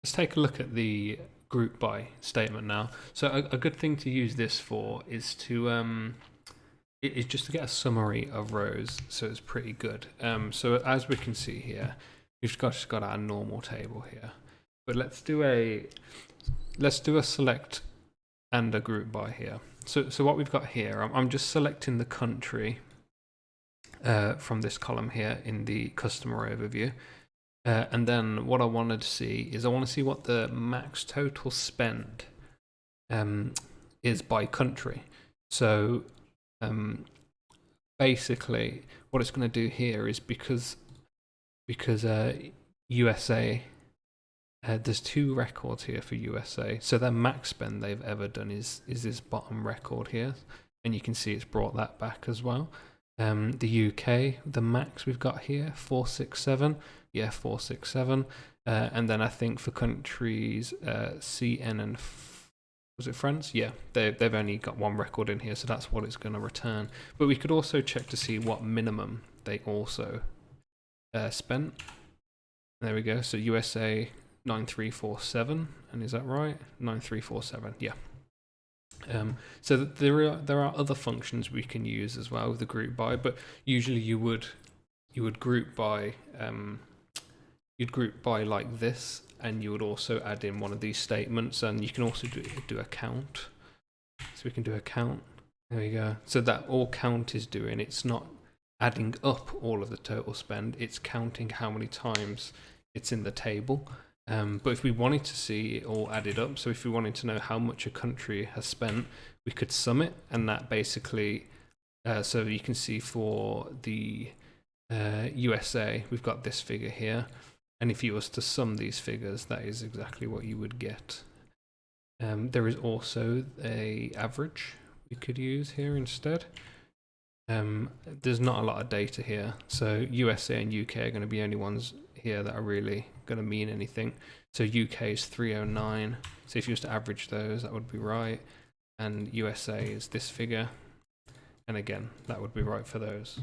Let's take a look at the group by statement now. So a good thing to use this for is to is just to get a summary of rows. So it's pretty good. So as we can see here, we've just got our normal table here. But let's do a select and a group by here. So what we've got here, I'm just selecting the country from this column here in the customer overview. And then what I wanted to see is I want to see what the max total spend is by country. So basically what it's going to do here is because USA, there's 2 records here for USA. So their max spend they've ever done is this bottom record here. And you can see it's brought that back as well. The UK, the max we've got here, 467. Yeah, 467. And then I think for countries CN and was it France? Yeah, they've only got 1 record in here, so that's what it's going to return. But we could also check to see what minimum they also spent. There we go. So USA 9347, and is that right? 9347. Yeah. So there are other functions we can use as well with the group by, but usually you would group by like this, and you would also add in one of these statements, and you can also do a count. So we can do a count. There we go. So that all count is doing, it's not adding up all of the total spend, it's counting how many times it's in the table. But if we wanted to see it all added up, so if we wanted to know how much a country has spent, we could sum it, and that basically, so you can see for the USA, we've got this figure here, and if you was to sum these figures, that is exactly what you would get. There is also a average we could use here instead. There's not a lot of data here, so USA and UK are going to be the only ones here that are really going to mean anything. So UK is 309, so if you was to average those, that would be right, and USA is this figure, and again that would be right for those.